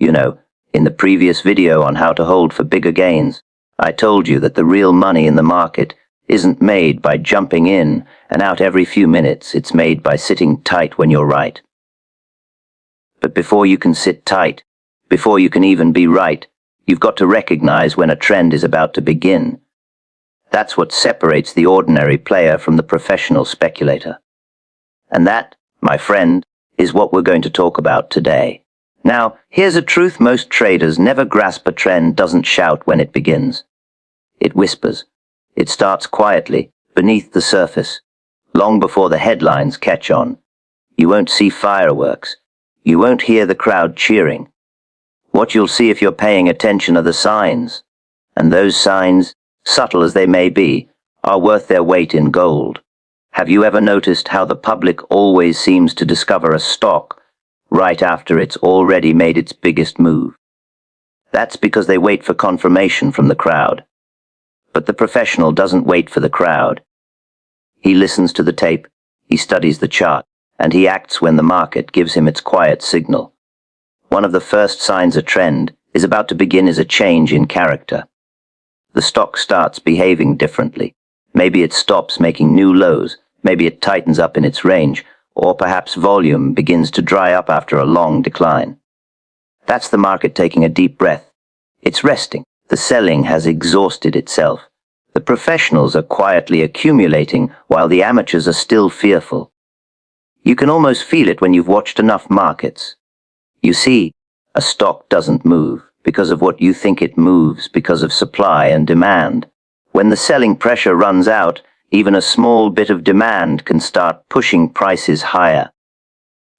You know, in the previous video on how to hold for bigger gains, I told you that the real money in the market isn't made by jumping in and out every few minutes. It's made by sitting tight when you're right. But before you can sit tight, before you can even be right, you've got to recognize when a trend is about to begin. That's what separates the ordinary player from the professional speculator. And that, my friend, is what we're going to talk about today. Now, here's a truth most traders never grasp. A trend doesn't shout when it begins. It whispers. It starts quietly, beneath the surface, long before the headlines catch on. You won't see fireworks. You won't hear the crowd cheering. What you'll see if you're paying attention are the signs. And those signs, subtle as they may be, are worth their weight in gold. Have you ever noticed how the public always seems to discover a stock right after it's already made its biggest move? That's because they wait for confirmation from the crowd. But the professional doesn't wait for the crowd. He listens to the tape, he studies the chart, and he acts when the market gives him its quiet signal. One of the first signs a trend is about to begin is a change in character. The stock starts behaving differently. Maybe it stops making new lows, maybe it tightens up in its range, or perhaps volume begins to dry up after a long decline. That's the market taking a deep breath. It's resting. The selling has exhausted itself. The professionals are quietly accumulating while the amateurs are still fearful. You can almost feel it when you've watched enough markets. You see, a stock doesn't move because of what you think it moves, because of supply and demand. When the selling pressure runs out, even a small bit of demand can start pushing prices higher.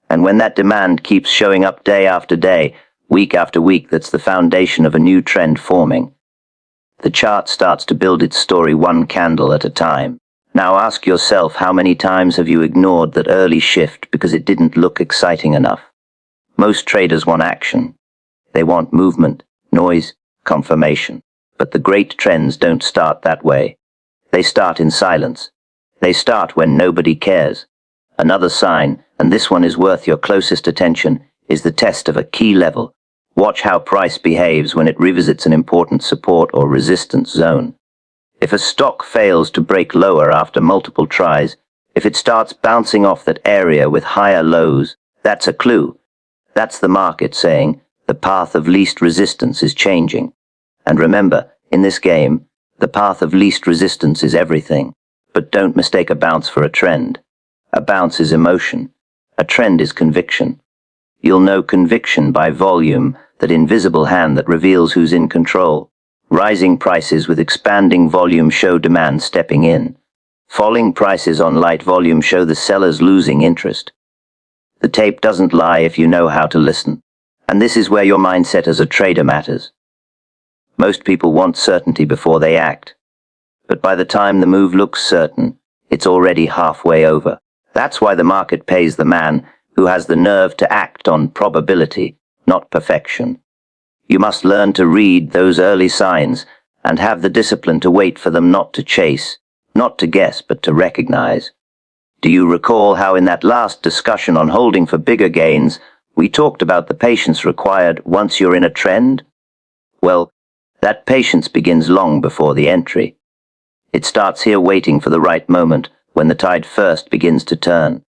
And when that demand keeps showing up day after day, week after week, that's the foundation of a new trend forming. The chart starts to build its story one candle at a time. Now ask yourself, how many times have you ignored that early shift because it didn't look exciting enough? Most traders want action. They want movement, noise, confirmation. But the great trends don't start that way. They start in silence. They start when nobody cares. Another sign, and this one is worth your closest attention, is the test of a key level. Watch how price behaves when it revisits an important support or resistance zone. If a stock fails to break lower after multiple tries, if it starts bouncing off that area with higher lows, that's a clue. That's the market saying the path of least resistance is changing. And remember, in this game, the path of least resistance is everything. But don't mistake a bounce for a trend. A bounce is emotion. A trend is conviction. You'll know conviction by volume, that invisible hand that reveals who's in control. Rising prices with expanding volume show demand stepping in. Falling prices on light volume show the sellers losing interest. The tape doesn't lie if you know how to listen. And this is where your mindset as a trader matters. Most people want certainty before they act. But by the time the move looks certain, it's already halfway over. That's why the market pays the man who has the nerve to act on probability, not perfection. You must learn to read those early signs and have the discipline to wait for them, not to chase, not to guess, but to recognize. Do you recall how in that last discussion on holding for bigger gains, we talked about the patience required once you're in a trend? Well, that patience begins long before the entry. It starts here, waiting for the right moment when the tide first begins to turn.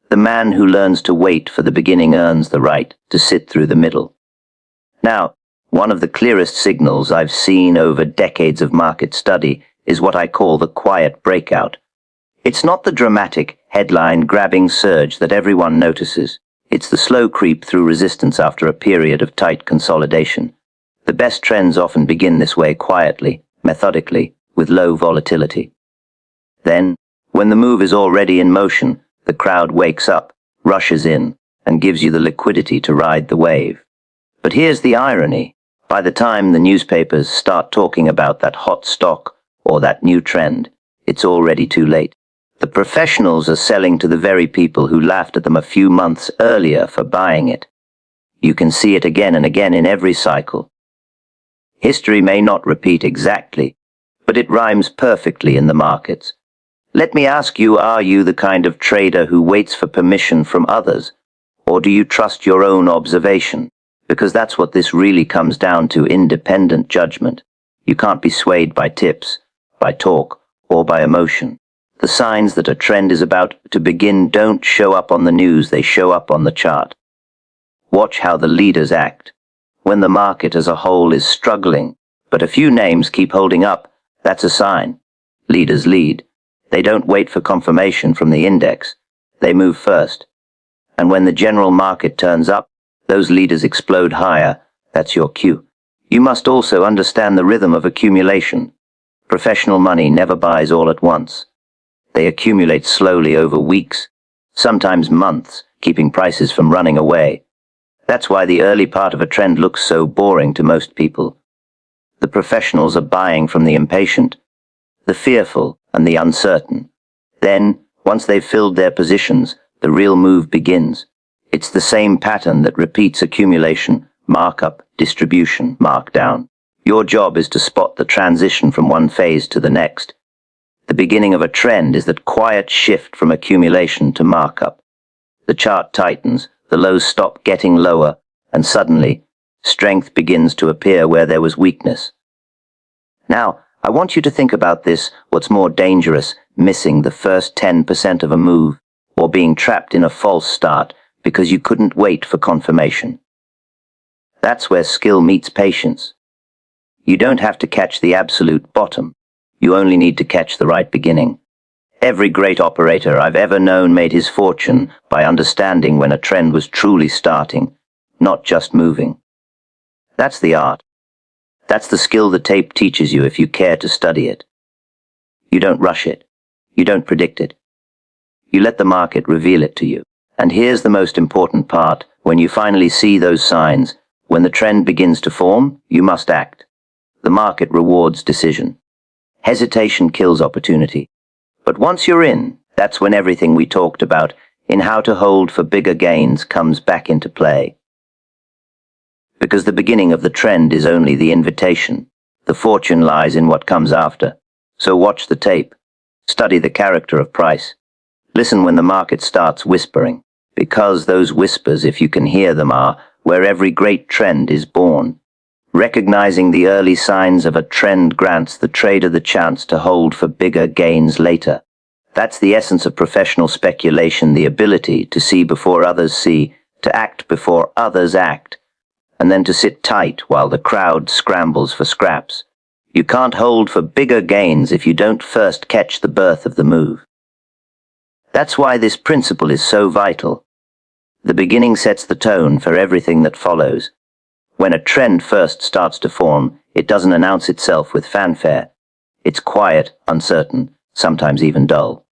The man who learns to wait for the beginning earns the right to sit through the middle. Now, one of the clearest signals I've seen over decades of market study is what I call the quiet breakout. It's not the dramatic, headline-grabbing surge that everyone notices. It's the slow creep through resistance after a period of tight consolidation. The best trends often begin this way, quietly, methodically, with low volatility. Then, when the move is already in motion, the crowd wakes up, rushes in, and gives you the liquidity to ride the wave. But here's the irony. By the time the newspapers start talking about that hot stock or that new trend, it's already too late. The professionals are selling to the very people who laughed at them a few months earlier for buying it. You can see it again and again in every cycle. History may not repeat exactly, but it rhymes perfectly in the markets. Let me ask you, are you the kind of trader who waits for permission from others, or do you trust your own observation? Because that's what this really comes down to: independent judgment. You can't be swayed by tips, by talk, or by emotion. The signs that a trend is about to begin don't show up on the news, they show up on the chart. Watch how the leaders act. When the market as a whole is struggling, but a few names keep holding up, that's a sign. Leaders lead. They don't wait for confirmation from the index. They move first. And when the general market turns up, those leaders explode higher. That's your cue. You must also understand the rhythm of accumulation. Professional money never buys all at once. They accumulate slowly over weeks, sometimes months, keeping prices from running away. That's why the early part of a trend looks so boring to most people. The professionals are buying from the impatient, the fearful, and the uncertain. Then, once they've filled their positions, the real move begins. It's the same pattern that repeats: accumulation, markup, distribution, markdown. Your job is to spot the transition from one phase to the next. The beginning of a trend is that quiet shift from accumulation to markup. The chart tightens, the lows stop getting lower, and suddenly, strength begins to appear where there was weakness. Now, I want you to think about this: what's more dangerous, missing the first 10% of a move, or being trapped in a false start because you couldn't wait for confirmation? That's where skill meets patience. You don't have to catch the absolute bottom. You only need to catch the right beginning. Every great operator I've ever known made his fortune by understanding when a trend was truly starting, not just moving. That's the art. That's the skill the tape teaches you if you care to study it. You don't rush it. You don't predict it. You let the market reveal it to you. And here's the most important part: when you finally see those signs, when the trend begins to form, you must act. The market rewards decision. Hesitation kills opportunity. But once you're in, that's when everything we talked about in how to hold for bigger gains comes back into play. Because the beginning of the trend is only the invitation. The fortune lies in what comes after. So watch the tape. Study the character of price. Listen when the market starts whispering, because those whispers, if you can hear them, are where every great trend is born. Recognizing the early signs of a trend grants the trader the chance to hold for bigger gains later. That's the essence of professional speculation: the ability to see before others see, to act before others act, and then to sit tight while the crowd scrambles for scraps. You can't hold for bigger gains if you don't first catch the birth of the move. That's why this principle is so vital. The beginning sets the tone for everything that follows. When a trend first starts to form, it doesn't announce itself with fanfare. It's quiet, uncertain, sometimes even dull.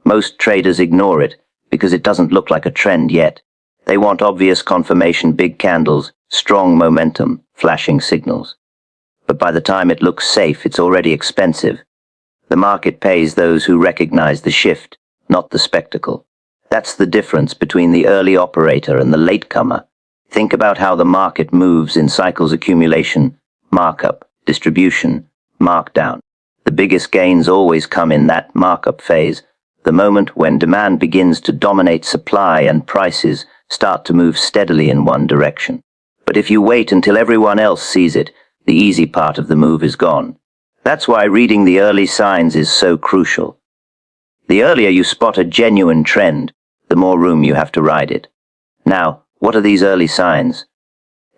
Most traders ignore it because it doesn't look like a trend yet. They want obvious confirmation: big candles, strong momentum, flashing signals. But by the time it looks safe, it's already expensive. The market pays those who recognize the shift, not the spectacle. That's the difference between the early operator and the latecomer. Think about how the market moves in cycles: accumulation, markup, distribution, markdown. The biggest gains always come in that markup phase, the moment when demand begins to dominate supply and prices start to move steadily in one direction. But if you wait until everyone else sees it, the easy part of the move is gone. That's why reading the early signs is so crucial. The earlier you spot a genuine trend, the more room you have to ride it. Now, what are these early signs?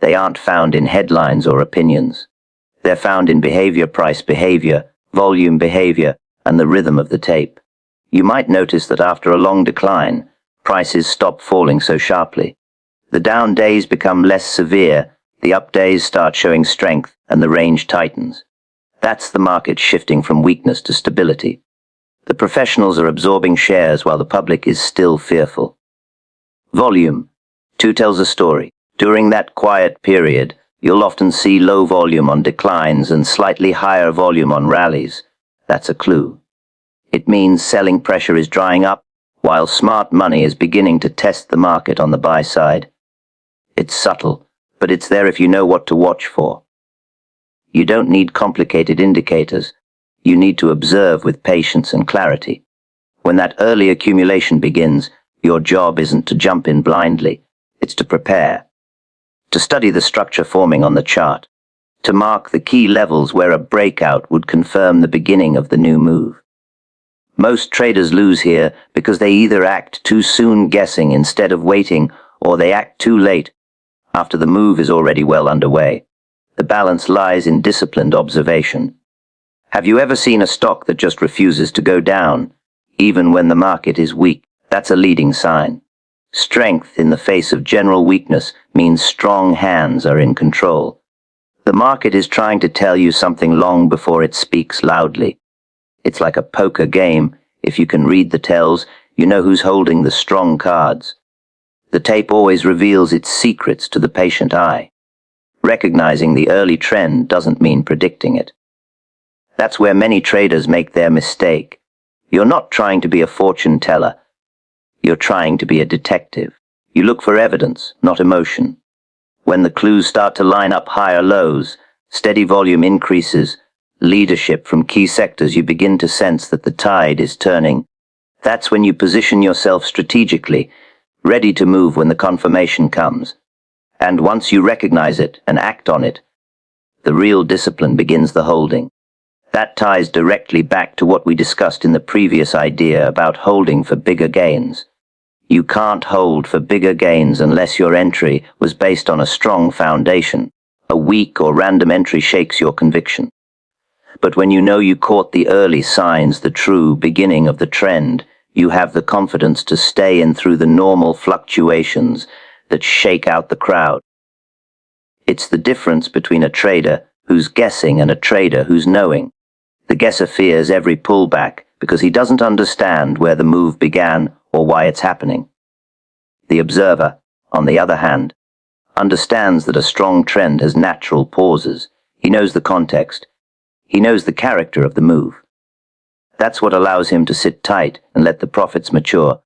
They aren't found in headlines or opinions. They're found in behavior: price behavior, volume behavior, and the rhythm of the tape. You might notice that after a long decline, prices stop falling so sharply. The down days become less severe, the up days start showing strength, and the range tightens. That's the market shifting from weakness to stability. The professionals are absorbing shares while the public is still fearful. Volume. Two tells a story. During that quiet period, you'll often see low volume on declines and slightly higher volume on rallies. That's a clue. It means selling pressure is drying up, while smart money is beginning to test the market on the buy side. It's subtle, but it's there if you know what to watch for. You don't need complicated indicators. You need to observe with patience and clarity. When that early accumulation begins, your job isn't to jump in blindly. It's to prepare. to study the structure forming on the chart, to mark the key levels where a breakout would confirm the beginning of the new move. Most traders lose here because they either act too soon guessing instead of waiting, or they act too late after the move is already well underway. The balance lies in disciplined observation. Have you ever seen a stock that just refuses to go down, even when the market is weak? That's a leading sign. Strength in the face of general weakness means strong hands are in control. The market is trying to tell you something long before it speaks loudly. It's like a poker game. If you can read the tells, you know who's holding the strong cards. The tape always reveals its secrets to the patient eye. Recognizing the early trend doesn't mean predicting it. That's where many traders make their mistake. You're not trying to be a fortune teller. You're trying to be a detective. You look for evidence, not emotion. When the clues start to line up higher lows, steady volume increases, leadership from key sectors, you begin to sense that the tide is turning. That's when you position yourself strategically, ready to move when the confirmation comes. And once you recognize it and act on it, the real discipline begins the holding. That ties directly back to what we discussed in the previous idea about holding for bigger gains. You can't hold for bigger gains unless your entry was based on a strong foundation. A weak or random entry shakes your conviction. But when you know you caught the early signs, the true beginning of the trend, you have the confidence to stay in through the normal fluctuations that shake out the crowd. It's the difference between a trader who's guessing and a trader who's knowing. The guesser fears every pullback because he doesn't understand where the move began or why it's happening. The observer, on the other hand, understands that a strong trend has natural pauses. He knows the context. He knows the character of the move. That's what allows him to sit tight and let the profits mature.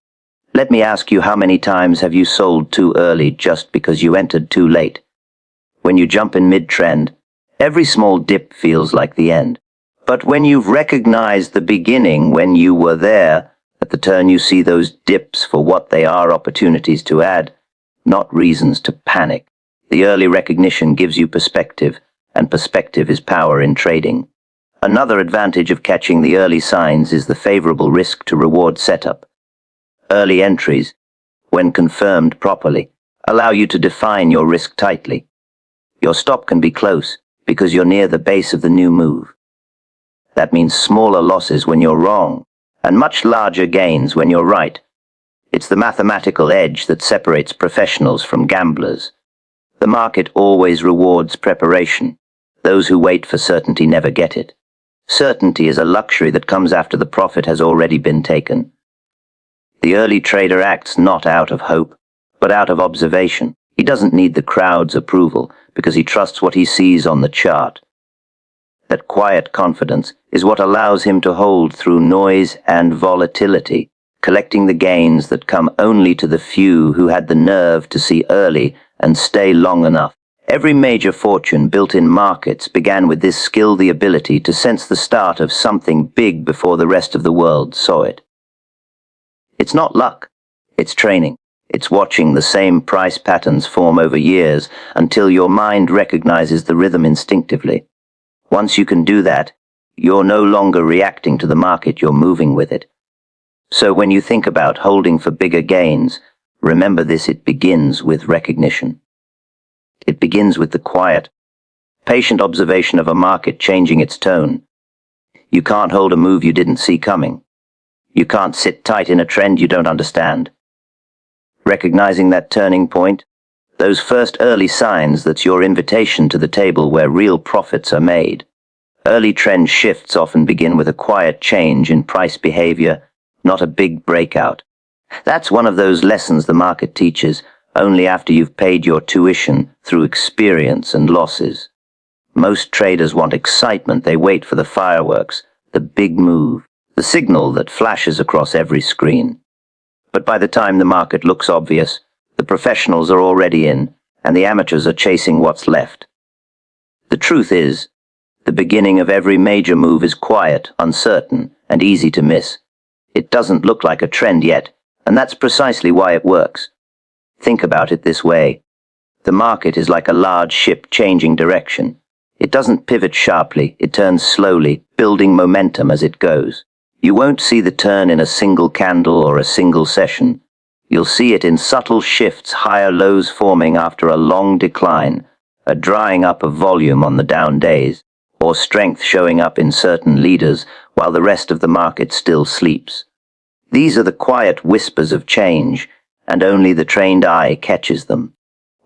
Let me ask you, how many times have you sold too early just because you entered too late? When you jump in mid-trend, every small dip feels like the end. But when you've recognized the beginning, when you were there, at the turn you see those dips for what they are, opportunities to add, not reasons to panic. The early recognition gives you perspective, and perspective is power in trading. Another advantage of catching the early signs is the favorable risk to reward setup. Early entries, when confirmed properly, allow you to define your risk tightly. Your stop can be close because you're near the base of the new move. That means smaller losses when you're wrong, and much larger gains when you're right. It's the mathematical edge that separates professionals from gamblers. The market always rewards preparation. Those who wait for certainty never get it. Certainty is a luxury that comes after the profit has already been taken. The early trader acts not out of hope, but out of observation. He doesn't need the crowd's approval because he trusts what he sees on the chart. That quiet confidence is what allows him to hold through noise and volatility, collecting the gains that come only to the few who had the nerve to see early and stay long enough. Every major fortune built in markets began with this skill, the ability to sense the start of something big before the rest of the world saw it. It's not luck, it's training. It's watching the same price patterns form over years until your mind recognizes the rhythm instinctively. Once you can do that, you're no longer reacting to the market, you're moving with it. So when you think about holding for bigger gains, remember this: it begins with recognition. It begins with the quiet, patient observation of a market changing its tone. You can't hold a move you didn't see coming. You can't sit tight in a trend you don't understand. Recognizing that turning point, those first early signs, that's your invitation to the table where real profits are made. Early trend shifts often begin with a quiet change in price behavior, not a big breakout. That's one of those lessons the market teaches only after you've paid your tuition through experience and losses. Most traders want excitement. They wait for the fireworks, the big move, the signal that flashes across every screen. But by the time the market looks obvious, the professionals are already in, and the amateurs are chasing what's left. The truth is, the beginning of every major move is quiet, uncertain, and easy to miss. It doesn't look like a trend yet, and that's precisely why it works. Think about it this way. The market is like a large ship changing direction. It doesn't pivot sharply, it turns slowly, building momentum as it goes. You won't see the turn in a single candle or a single session. You'll see it in subtle shifts, higher lows forming after a long decline, a drying up of volume on the down days, or strength showing up in certain leaders while the rest of the market still sleeps. These are the quiet whispers of change, and only the trained eye catches them.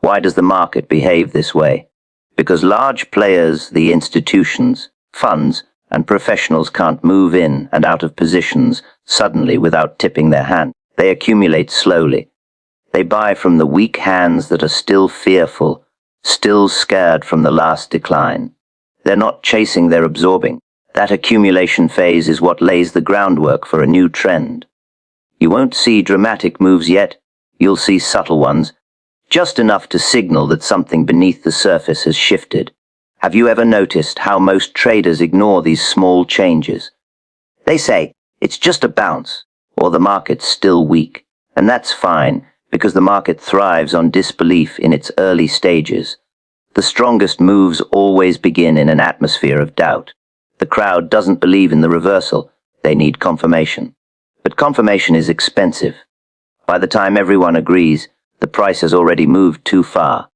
Why does the market behave this way? Because large players, the institutions, funds, and professionals can't move in and out of positions suddenly without tipping their hand. They accumulate slowly. They buy from the weak hands that are still fearful, still scared from the last decline. They're not chasing, they're absorbing. That accumulation phase is what lays the groundwork for a new trend. You won't see dramatic moves yet. You'll see subtle ones, just enough to signal that something beneath the surface has shifted. Have you ever noticed how most traders ignore these small changes? They say, it's just a bounce, or the market's still weak. And that's fine, because the market thrives on disbelief in its early stages. The strongest moves always begin in an atmosphere of doubt. The crowd doesn't believe in the reversal. They need confirmation. But confirmation is expensive. By the time everyone agrees, the price has already moved too far.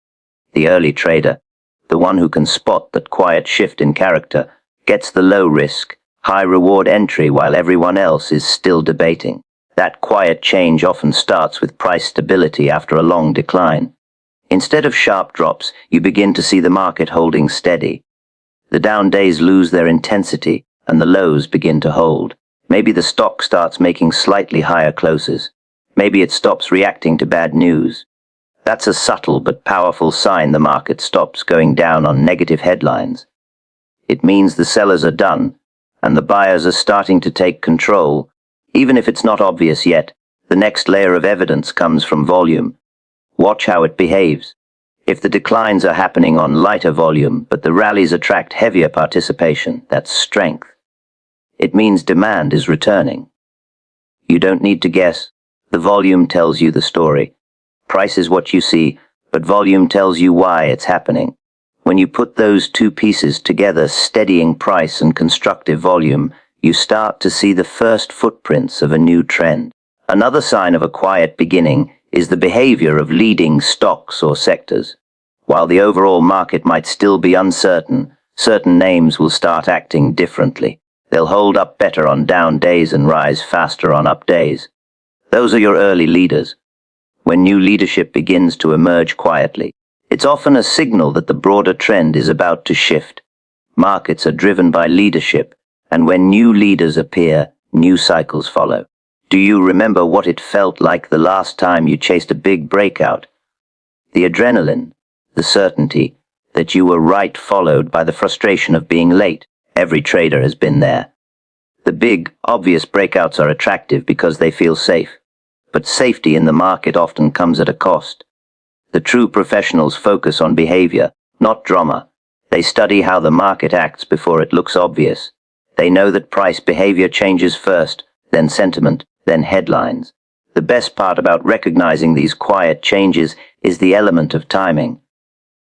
The early trader, the one who can spot that quiet shift in character, gets the low-risk, high-reward entry while everyone else is still debating. That quiet change often starts with price stability after a long decline. Instead of sharp drops, you begin to see the market holding steady. The down days lose their intensity, and the lows begin to hold. Maybe the stock starts making slightly higher closes. Maybe it stops reacting to bad news. That's a subtle but powerful sign the market stops going down on negative headlines. It means the sellers are done, and the buyers are starting to take control. Even if it's not obvious yet, the next layer of evidence comes from volume. Watch how it behaves. If the declines are happening on lighter volume, but the rallies attract heavier participation, that's strength. It means demand is returning. You don't need to guess. The volume tells you the story. Price is what you see, but volume tells you why it's happening. When you put those two pieces together, steadying price and constructive volume, you start to see the first footprints of a new trend. Another sign of a quiet beginning is the behavior of leading stocks or sectors. While the overall market might still be uncertain, certain names will start acting differently. They'll hold up better on down days and rise faster on up days. Those are your early leaders. When new leadership begins to emerge quietly, it's often a signal that the broader trend is about to shift. Markets are driven by leadership, and when new leaders appear, new cycles follow. Do you remember what it felt like the last time you chased a big breakout? The adrenaline, the certainty that you were right, followed by the frustration of being late. Every trader has been there. The big, obvious breakouts are attractive because they feel safe. But safety in the market often comes at a cost. The true professionals focus on behavior, not drama. They study how the market acts before it looks obvious. They know that price behavior changes first, then sentiment, then headlines. The best part about recognizing these quiet changes is the element of timing.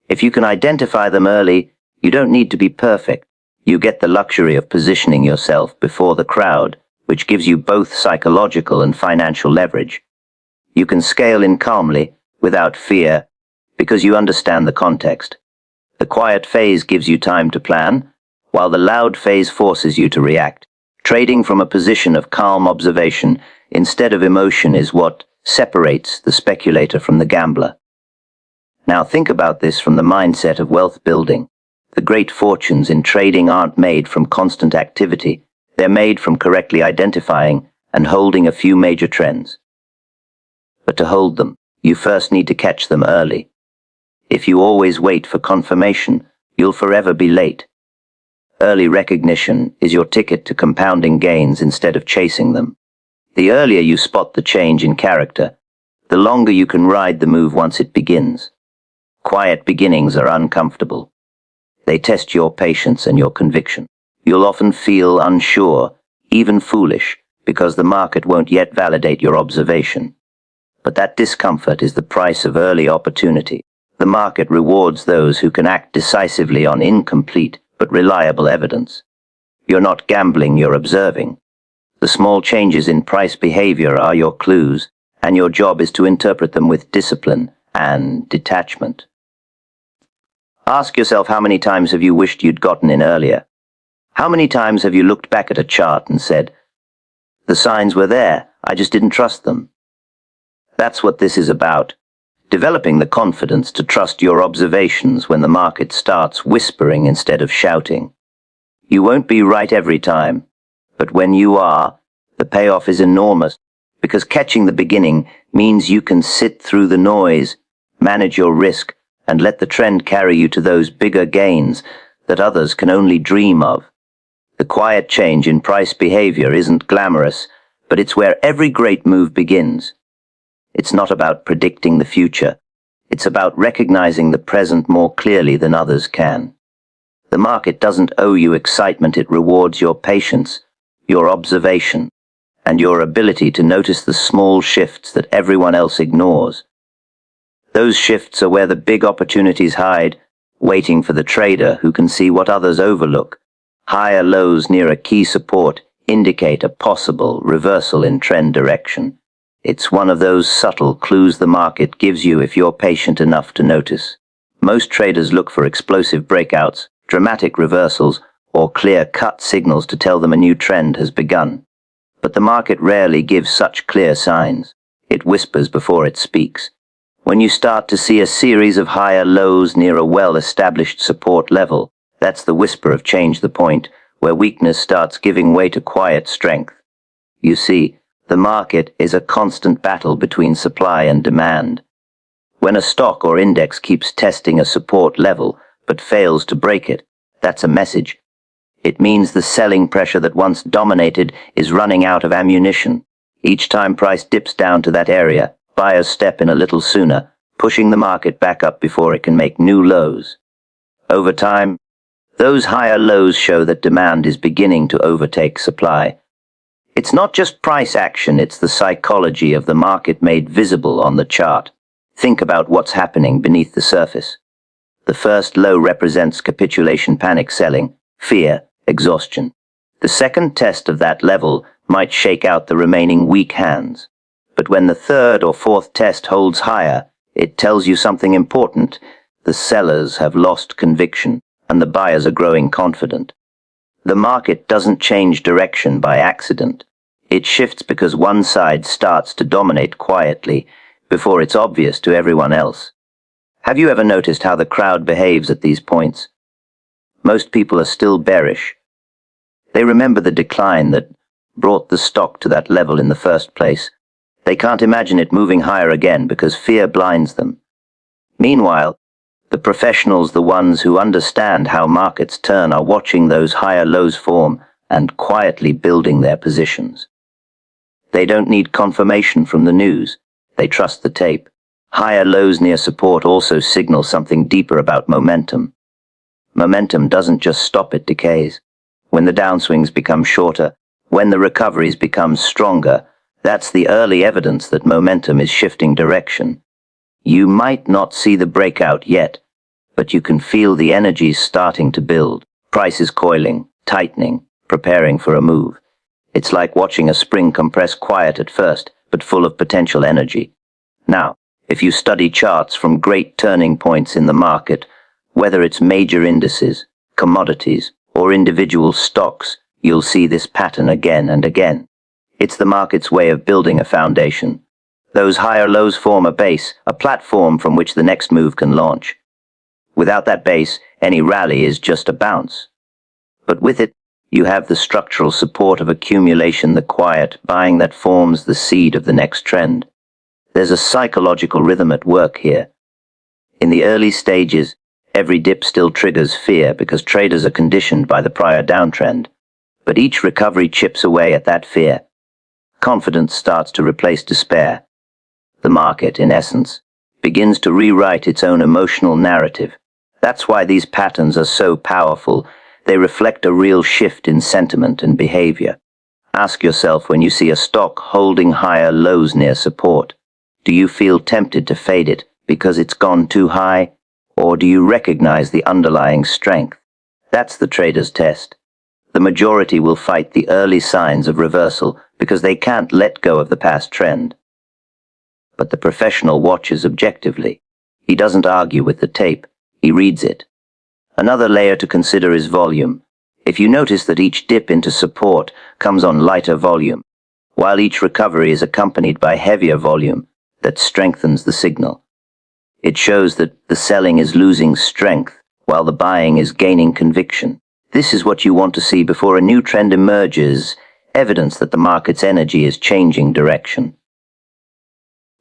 If you can identify them early, you don't need to be perfect. You get the luxury of positioning yourself before the crowd, which gives you both psychological and financial leverage. You can scale in calmly, without fear, because you understand the context. The quiet phase gives you time to plan, while the loud phase forces you to react. Trading from a position of calm observation instead of emotion is what separates the speculator from the gambler. Now think about this from the mindset of wealth building. The great fortunes in trading aren't made from constant activity. They're made from correctly identifying and holding a few major trends. But to hold them, you first need to catch them early. If you always wait for confirmation, you'll forever be late. Early recognition is your ticket to compounding gains instead of chasing them. The earlier you spot the change in character, the longer you can ride the move once it begins. Quiet beginnings are uncomfortable. They test your patience and your conviction. You'll often feel unsure, even foolish, because the market won't yet validate your observation. But that discomfort is the price of early opportunity. The market rewards those who can act decisively on incomplete but reliable evidence. You're not gambling, you're observing. The small changes in price behavior are your clues, and your job is to interpret them with discipline and detachment. Ask yourself, how many times have you wished you'd gotten in earlier? How many times have you looked back at a chart and said, "The signs were there, I just didn't trust them"? That's what this is about. Developing the confidence to trust your observations when the market starts whispering instead of shouting. You won't be right every time, but when you are, the payoff is enormous, because catching the beginning means you can sit through the noise, manage your risk, and let the trend carry you to those bigger gains that others can only dream of. The quiet change in price behavior isn't glamorous, but it's where every great move begins. It's not about predicting the future. It's about recognizing the present more clearly than others can. The market doesn't owe you excitement, it rewards your patience, your observation, and your ability to notice the small shifts that everyone else ignores. Those shifts are where the big opportunities hide, waiting for the trader who can see what others overlook. Higher lows near a key support indicate a possible reversal in trend direction. It's one of those subtle clues the market gives you if you're patient enough to notice. Most traders look for explosive breakouts, dramatic reversals, or clear-cut signals to tell them a new trend has begun. But the market rarely gives such clear signs. It whispers before it speaks. When you start to see a series of higher lows near a well-established support level, that's the whisper of change, the point where weakness starts giving way to quiet strength. You see, the market is a constant battle between supply and demand. When a stock or index keeps testing a support level but fails to break it, that's a message. It means the selling pressure that once dominated is running out of ammunition. Each time price dips down to that area, buyers step in a little sooner, pushing the market back up before it can make new lows. Over time, those higher lows show that demand is beginning to overtake supply. It's not just price action, it's the psychology of the market made visible on the chart. Think about what's happening beneath the surface. The first low represents capitulation, panic selling, fear, exhaustion. The second test of that level might shake out the remaining weak hands. But when the third or fourth test holds higher, it tells you something important. The sellers have lost conviction, and the buyers are growing confident. The market doesn't change direction by accident. It shifts because one side starts to dominate quietly before it's obvious to everyone else. Have you ever noticed how the crowd behaves at these points? Most people are still bearish. They remember the decline that brought the stock to that level in the first place. They can't imagine it moving higher again because fear blinds them. Meanwhile, the professionals, the ones who understand how markets turn, are watching those higher lows form and quietly building their positions. They don't need confirmation from the news. They trust the tape. Higher lows near support also signal something deeper about momentum. Momentum doesn't just stop, it decays. When the downswings become shorter, when the recoveries become stronger, that's the early evidence that momentum is shifting direction. You might not see the breakout yet, but you can feel the energies starting to build. Prices coiling, tightening, preparing for a move. It's like watching a spring compress, quiet at first, but full of potential energy. Now, if you study charts from great turning points in the market, whether it's major indices, commodities, or individual stocks, you'll see this pattern again and again. It's the market's way of building a foundation. Those higher lows form a base, a platform from which the next move can launch. Without that base, any rally is just a bounce. But with it, you have the structural support of accumulation, the quiet buying that forms the seed of the next trend. There's a psychological rhythm at work here. In the early stages, every dip still triggers fear because traders are conditioned by the prior downtrend. But each recovery chips away at that fear. Confidence starts to replace despair. The market, in essence, begins to rewrite its own emotional narrative. That's why these patterns are so powerful. They reflect a real shift in sentiment and behavior. Ask yourself, when you see a stock holding higher lows near support, do you feel tempted to fade it because it's gone too high, or do you recognize the underlying strength? That's the trader's test. The majority will fight the early signs of reversal because they can't let go of the past trend. But the professional watches objectively. He doesn't argue with the tape, he reads it. Another layer to consider is volume. If you notice that each dip into support comes on lighter volume, while each recovery is accompanied by heavier volume, that strengthens the signal. It shows that the selling is losing strength while the buying is gaining conviction. This is what you want to see before a new trend emerges, evidence that the market's energy is changing direction.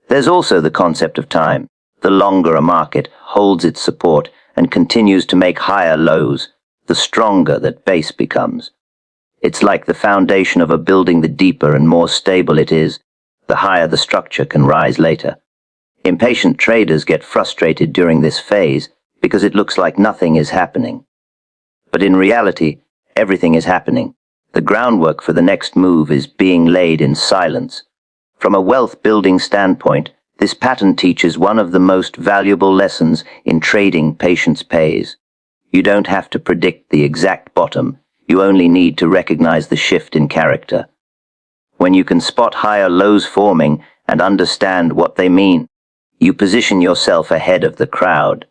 There's also the concept of time. The longer a market holds its support and continues to make higher lows, the stronger that base becomes. It's like the foundation of a building. The deeper and more stable it is, the higher the structure can rise later. Impatient traders get frustrated during this phase because it looks like nothing is happening. But in reality, everything is happening. The groundwork for the next move is being laid in silence. From a wealth-building standpoint, this pattern teaches one of the most valuable lessons in trading. Patience pays. You don't have to predict the exact bottom. You only need to recognize the shift in character. When you can spot higher lows forming and understand what they mean, you position yourself ahead of the crowd.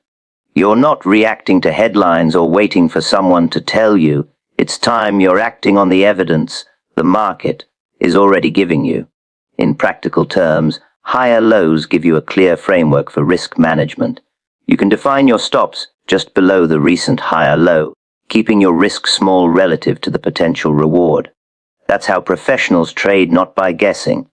You're not reacting to headlines or waiting for someone to tell you. It's time. You're acting on the evidence the market is already giving you. In practical terms, higher lows give you a clear framework for risk management. You can define your stops just below the recent higher low, keeping your risk small relative to the potential reward. That's how professionals trade, not by guessing,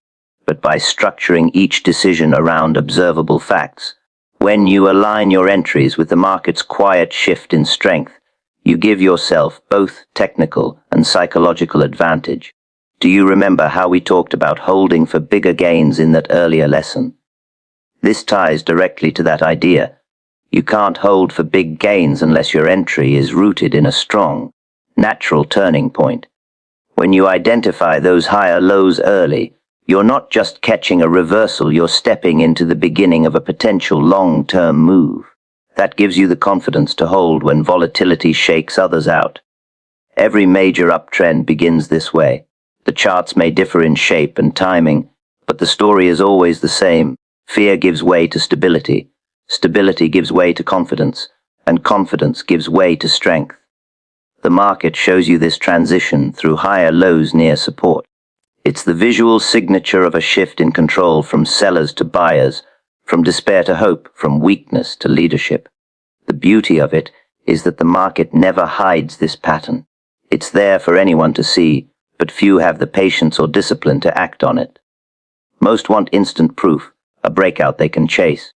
but by structuring each decision around observable facts. When you align your entries with the market's quiet shift in strength, you give yourself both technical and psychological advantage. Do you remember how we talked about holding for bigger gains in that earlier lesson? This ties directly to that idea. You can't hold for big gains unless your entry is rooted in a strong, natural turning point. When you identify those higher lows early, you're not just catching a reversal, you're stepping into the beginning of a potential long-term move. That gives you the confidence to hold when volatility shakes others out. Every major uptrend begins this way. The charts may differ in shape and timing, but the story is always the same. Fear gives way to stability. Stability gives way to confidence, and confidence gives way to strength. The market shows you this transition through higher lows near support. It's the visual signature of a shift in control from sellers to buyers, from despair to hope, from weakness to leadership. The beauty of it is that the market never hides this pattern. It's there for anyone to see, but few have the patience or discipline to act on it. Most want instant proof, a breakout they can chase.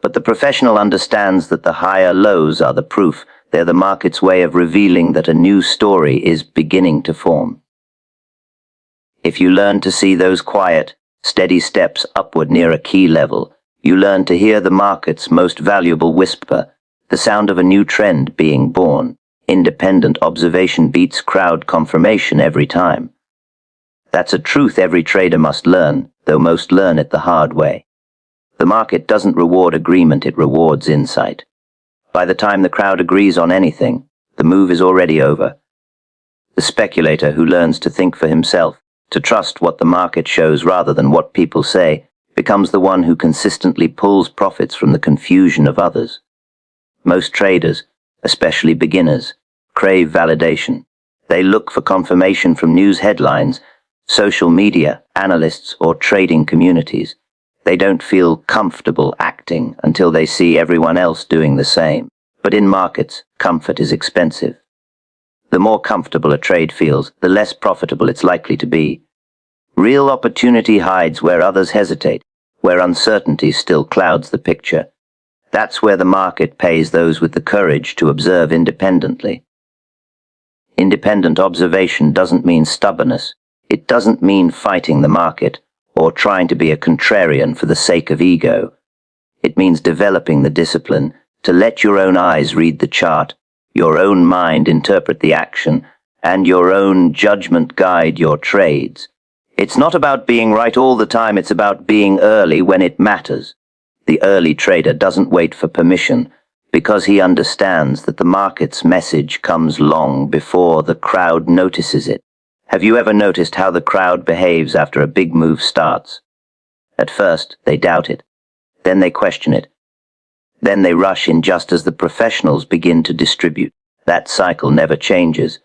But the professional understands that the higher lows are the proof. They're the market's way of revealing that a new story is beginning to form. If you learn to see those quiet, steady steps upward near a key level, you learn to hear the market's most valuable whisper, the sound of a new trend being born. Independent observation beats crowd confirmation every time. That's a truth every trader must learn, though most learn it the hard way. The market doesn't reward agreement, it rewards insight. By the time the crowd agrees on anything, the move is already over. The speculator who learns to think for himself, to trust what the market shows rather than what people say, becomes the one who consistently pulls profits from the confusion of others. Most traders, especially beginners, crave validation. They look for confirmation from news headlines, social media, analysts, or trading communities. They don't feel comfortable acting until they see everyone else doing the same. But in markets, comfort is expensive. The more comfortable a trade feels, the less profitable it's likely to be. Real opportunity hides where others hesitate, where uncertainty still clouds the picture. That's where the market pays those with the courage to observe independently. Independent observation doesn't mean stubbornness. It doesn't mean fighting the market or trying to be a contrarian for the sake of ego. It means developing the discipline to let your own eyes read the chart, your own mind interpret the action, and your own judgment guide your trades. It's not about being right all the time, it's about being early when it matters. The early trader doesn't wait for permission because he understands that the market's message comes long before the crowd notices it. Have you ever noticed how the crowd behaves after a big move starts? At first, they doubt it. Then they question it. Then they rush in just as the professionals begin to distribute. That cycle never changes.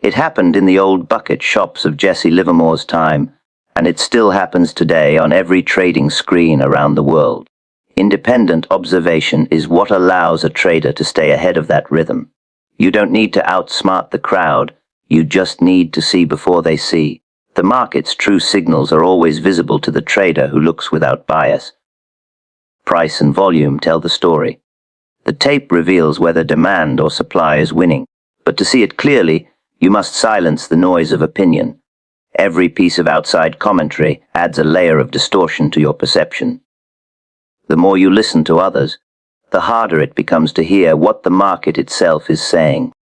It happened in the old bucket shops of Jesse Livermore's time, and it still happens today on every trading screen around the world. Independent observation is what allows a trader to stay ahead of that rhythm. You don't need to outsmart the crowd, you just need to see before they see. The market's true signals are always visible to the trader who looks without bias. Price and volume tell the story. The tape reveals whether demand or supply is winning, but to see it clearly, you must silence the noise of opinion. Every piece of outside commentary adds a layer of distortion to your perception. The more you listen to others, the harder it becomes to hear what the market itself is saying.